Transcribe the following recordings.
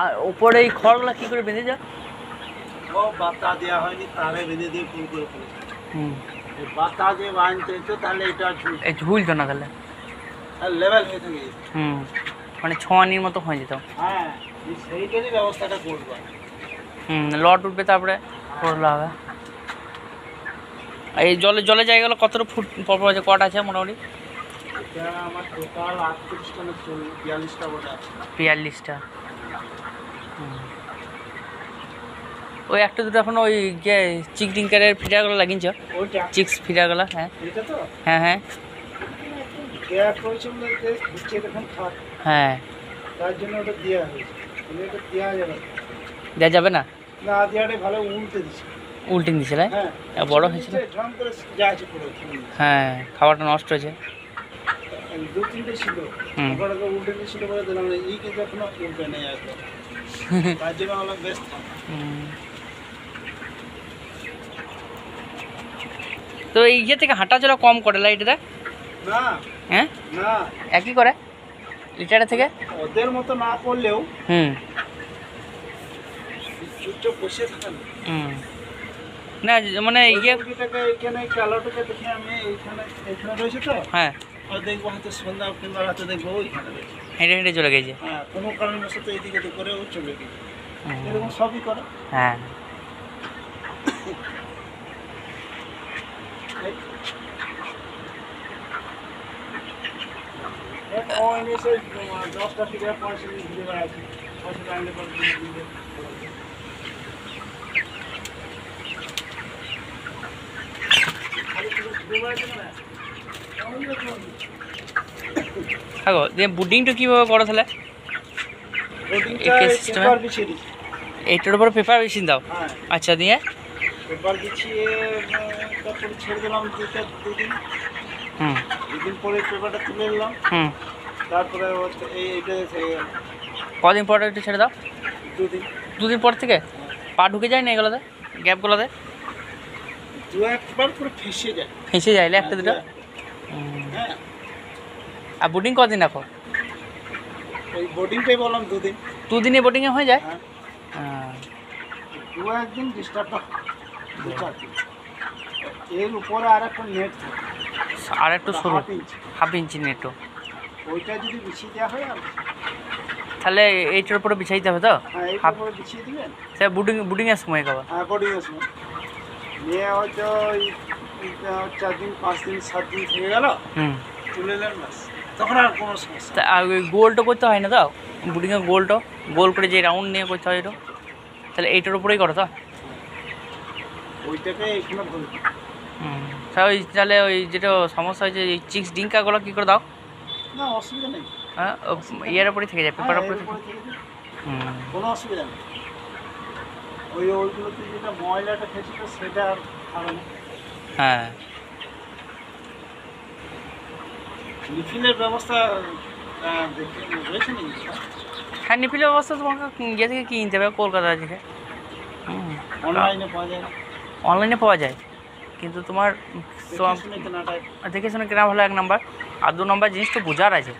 আর ওপরে এই খড়গুলা কি করে বেঁধে যায়? ও বাতা দেওয়া হয়নি, তারে বেঁধে দিয়ে ফুল করে ফেলেছে। বাতা দিয়ে বাঁধতে হতো, তাহলে এটা ঝুলতো না তাহলে লেভেল হয়ে থাকে। মানে ছোঁয়ানির মতো হয়ে যেত। হ্যাঁ, সেইটারই ব্যবস্থাটা করবো। লট উঠবে, তারপরে করলে হবে। এই জলে জায়গাগুলো কতটা ফুট পরপর আছে, কটা আছে মোটামুটি? এটা আমার টোটাল 38টা না 42টা বোধ আছে। 42টা। ওই একটা দুটো এখন ওই যে চিক ডিঙ্কারের ফিডারগুলো লাগিয়েছ? চিক্স ফিডারগুলো? হ্যাঁ হ্যাঁ হ্যাঁ হ্যাঁ, তার জন্য ওটা দেওয়া হয়েছে। এটা দেওয়া যাবে না। দেওয়া যাবে না? না, দেওয়াটাই ভালো। উল্টে দিচ্ছে। উল্টে দিয়েছিল? হ্যাঁ, বড় হয়েছিল। হ্যাঁ, খাবারটা নষ্ট হয়েছে। 2-3টে ছিল, ওটা উল্টে দিয়েছিল বলে দিলাম। এই কিন্তু এখনো উল্টে নেই একদম। তার জন্য আমরা ব্যস্ত। তো এই ইয়ে থেকে হাঁটা চলা কম করে লাইটটা? না। হ্যাঁ, না, একই করে লিটারের থেকে। ওদের মতো না করলেও বসে থাকেন। না মানে ইয়ে এখানে কালোটাকে দেখে আমি এখানে রয়েছে তো। হ্যাঁ, দেখবো হয়তো সন্ধ্যা কিংবা রাতে দেখবো ওইখানে রয়েছে। হেঁটে হেঁটে চলে গেছে। হ্যাঁ, কোনো কারণবশত এদিকে করেও চলে গেছে। এরকম সবই করে। হ্যাঁ, এসে 10টা থেকে পয়সা নিয়ে ঘুরে বেড়াচ্ছি। পয়সা টাইমে করে দিয়ে বুডিংটা কীভাবে করো তাহলে? এইটার উপরে পেপার বিছিয়ে দাও? আচ্ছা, দিয়ে পেপার বিছিয়ে তারপরে ছেড়ে দিলাম দুদিন। দুদিন পরে পেপারটা তুলে নিলাম। তারপরে এইটা কদিন পরে একটু ছেড়ে দাও? 2 দিন। 2 দিন পর থেকে পা ঢুকে যায় না এগুলোতে, গ্যাপগুলোতে? 2-1বার করে ফেঁসে যায় একটা দুটো? হ্যাঁ। আর বোটিং কদিন রাখো? ওই বোটিংটাই বললাম 2 দিন। 2 দিনে বোটিংয়ে হয়ে যায়? হ্যাঁ, 2-1 দিন ডিস্টার্বটা। এর উপরে আর একটা নেট থাকে, আর একটু সরু 1/2 ইঞ্চি নেটও। ওইটা যদি বিছিয়ে দেওয়া হয় আর তাহলে এইটার উপরে বিছাইতে হবে তো? হ্যাঁ, এইটার উপরে বিছিয়ে দিবেন। সে বুডিংয়ের সময় খাবার? হ্যাঁ, বোটিংয়ের সময় নিয়ে হয়তো 4 দিন 5 দিন 7 দিন থেকে গেল, তুলে নেন ব্যাস, তখন আর কোনো সমস্যা। আর ওই গোলটা করতে হয় না তো? বুডিংয়ে গোলটা গোল করে যে রাউন্ড নিয়ে করতে হয় এটা, তাহলে এইটার উপরেই করো তো? ওইটাকে এখানে বলবো। ওই তাহলে ওই যেটা সমস্যা হয়েছে এই চিক্স ডিঙ্কাগুলো কী করে দাও? না, অসুবিধা নেই। হ্যাঁ, ইয়ের উপরে থেকে যায়, পেপারের উপরে থেকে। কোনো অসুবিধা নেই। ওইগুলোতে যেটা ময়লাটা খেয়েছিল সেটা আর খাবে না। হ্যাঁ, নিফিলের ব্যবস্থা রয়েছে নাকি? হ্যাঁ, নিপিলের ব্যবস্থা তোমাকে ইয়ে থেকে কিনতে হবে, কলকাতা থেকে। অনলাইনে পাওয়া যায় না? অনলাইনে পাওয়া যায়, কিন্তু তোমার দেখে শুনে কেনা ভালো 1 নম্বর। আর 2 নম্বর জিনিস তো বোঝার আছে।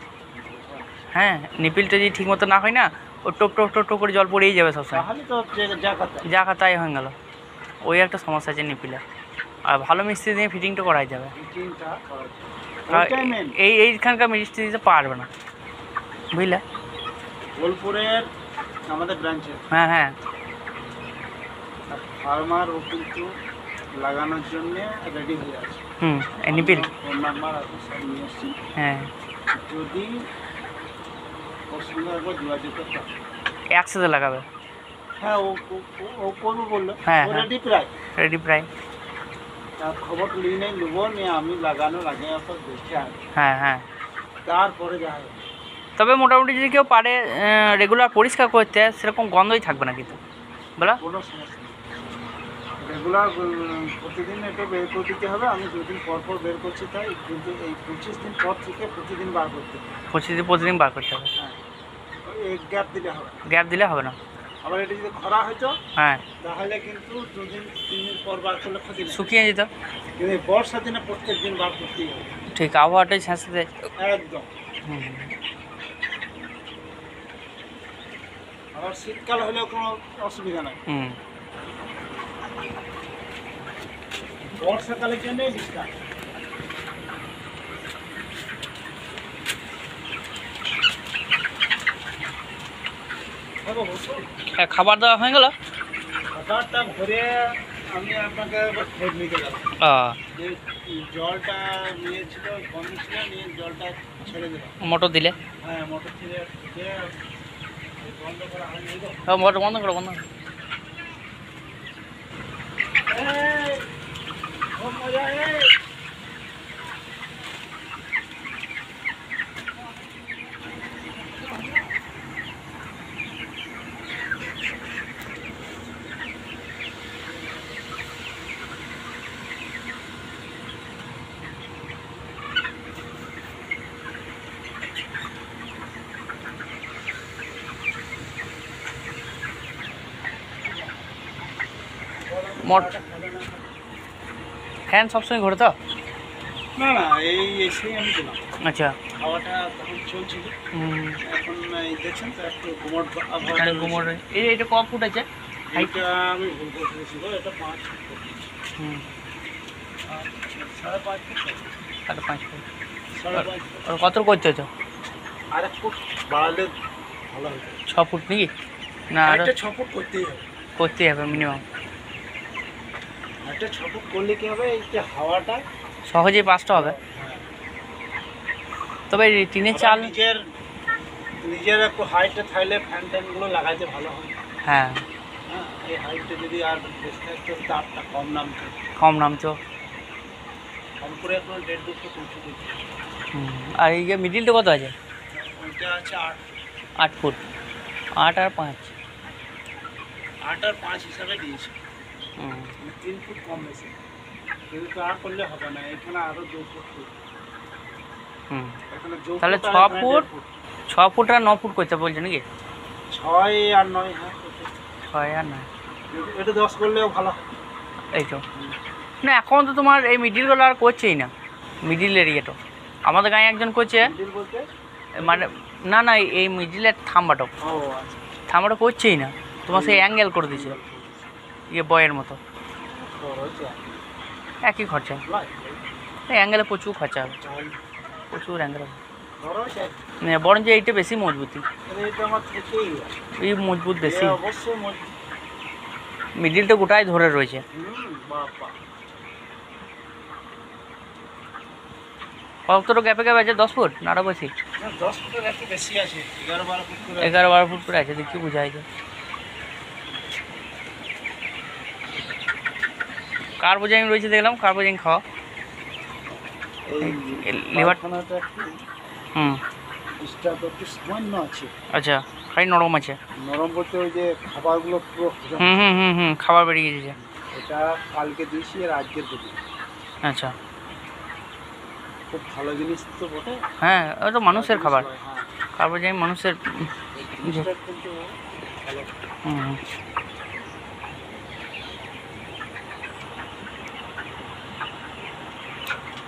হ্যাঁ, নিপিলটা যদি ঠিক মতো না হয় না, ও টোপ টোপ টোপ টোপ করে জল পড়েই যাবে সবসময়। যা খাতাই হয়ে গেল, ওই একটা সমস্যা আছে নিপিলে। আর ভালো মিস্ত্রি দিয়ে ফিটিংটা করাই যাবে। এইখানকার মিস্ত্রি দিতে পারবে না, বুঝলে? বোলপুরের আমাদের ব্রাঞ্চে। হ্যাঁ হ্যাঁ, ফার্মার ও কিন্তু লাগানোর জন্য রেডি হয়ে আছে। নিপিল ফোন নাম্বার আছে, সব নিয়ে এসছি। হ্যাঁ, যদি ওর সঙ্গে একবার যোগাযোগ করতে হবে। একসাথে লাগাবে? হ্যাঁ, ও করবো বললো। হ্যাঁ, রেডি প্রায়। তার খবর নিয়ে নেবো, নিয়ে আমি লাগানোর আগে দেখে আসবো। হ্যাঁ হ্যাঁ, তারপরে যা হবে। তবে মোটামুটি যদি কেউ পারে রেগুলার পরিষ্কার করতে, সেরকম গন্ধই থাকবে না কিন্তু, বলো? কোনো সমস্যা নেই। রেগুলার প্রতিদিন এটা বের করে দিতে হবে। আমি 2 দিন পর পর বের করছি, তাই কিন্তু এই 25 দিন পর থেকে প্রতিদিন বার করতে হবে। প্রতিদিন বার করতে হবে? হ্যাঁ, ওই গ্যাপ দিলে হবে। গ্যাপ দিলে হবে না? আবার এটা যদি খরা হয়তো, হ্যাঁ, তাহলে কিন্তু 2 দিন 3 দিন পর বার করলে ক্ষতি নেই, শুকিয়ে যেত। কিন্তু বর্ষার দিনে প্রত্যেক দিন বার করতেই হবে। ঠিক, আবহাওয়াটাই ছেঁচে দেয় একদম। আর শীতকাল হলেও কোনো অসুবিধা নাই। হুম। বর্ষাকালের জন্যই ডিস্টার্ব। হ্যাঁ, খাবার দেওয়া হয়ে গেল? খাবারটা ভরে আমি আপনাকে খোঁজ নিতে যাব। যে জলটা নিয়েছিল বন্ধ ছিল, নিয়ে জলটা ছেড়ে দিলাম। মোটর দিলে? হ্যাঁ, মোটর ছেড়ে বন্ধ করা হয়নি তো। হ্যাঁ, মোটর বন্ধ করো, বন্ধ করো। এই, খুব মজা, এই। ফ্যান সবসময় ঘোরে তো? না না, এই এসেই আমি দিলাম। আচ্ছা। হাওয়াটা তখন চলছিল, এখন এই দেখছেন তো একটু গুমট এখানে গুমোর এটা ক ফুট আছে? এইটা আমি ভুল করতেছি গো, এটা 5 ফুট। হুম, আর 5.5 ফুট। 5.5 ফুট। 5.5 ফুট। আর কত করতে হতো? আর 1 ফুট বাড়ালে ভালো হতো। 6 ফুট নাকি? না আরো একটা 6 ফুট করতেই হবে। করতেই হবে মিনিমাম। একটা 6 ফুট করলে কি হবে, এই যে হাওয়াটা সহজেই 5টা হবে। তবে এই টিনের চাল নিজের একটু হাইটে থাকলে ফ্যান ট্যানগুলো লাগাইতে ভালো হয়। হ্যাঁ, হ্যাঁ, এই হাইটে যদি আর বেশি থাকতো তাপটা কম নামতো। কম নামতো। কম করে এখন 1.5-2 পৌঁছে দিচ্ছে। আর এই যে মিডিলটা কত আছে? ওইটা আছে 8 ফুট। 8 আর 5। 8 আর 5 হিসাবে দিয়েছে। 3 ফুট কম বেশি। কিন্তু তা করলে হবে না, এখানে আরো 2 ফুট। এখানে তাহলে 6 ফুট, 6 ফুট আর 9 ফুট করতে বলছে নাকি? 6 আর 9, হ্যাঁ 6 আর 9। এটা 10 করলেও ভালো হয়। এই তো না, এখন তো তোমার এই মিডিলগুলো আর করছেই না, মিডিল এরিয়াটা। আমাদের গাঁয়ে একজন করছে, মিডিল বলতে মানে না না এই মিডিলের থাম্বাটা, ও আচ্ছা, থাম্বাটা করছেই না, তোমার সেই অ্যাঙ্গেল করে দিচ্ছে ইয়ে বয়ের মতো। খরচ একই খরচা, লাগে, এই অ্যাঙ্গেলে প্রচুর খরচা হবে, প্রচুর অ্যাঙ্গেল হবে। খরচ বরঞ্চ এইটা বেশি মজবুতি, এটা আমার থেকেই এই মজবুত বেশি। অবশ্যই মজবুত। মিডিলটা গোটাই ধরে রয়েছে। বাবা, কতটা গ্যাপে গ্যাপে আছে? 10 ফুট না আরও বেশি? 10 ফুটের একটু বেশি আছে, 11-12 ফুট করে। 11-12 ফুট করে আছে, দেখি বোঝা যায়। কার্বোজাইম রয়েছে দেখলাম, কার্বোজাইম খাওয়া। এই লিভারখানাটা একটু হুম, ডিস্টার্ব একটু সামান্য আছে। আচ্ছা, খালি নরম আছে। নরম বলতে ওই যে খাবারগুলো পুরো খাবার বেরিয়ে গেছে। এটা কালকে দিয়েছি আর আজকের দিয়েছি। আচ্ছা, খুব ভালো জিনিস তো বটে। হ্যাঁ, ওই তো মানুষের খাবার, হ্যাঁ, কার্বোজাইম মানুষের। জিনিসটা কিন্তু ভালো। হুম,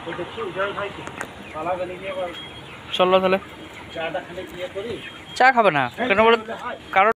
তো দেখি উজাল ভাই পালা গেলে গিয়ে আবার চলো তাহলে চাটা খানে গিয়ে করি। চা খাবে না কেন বলে? কারণ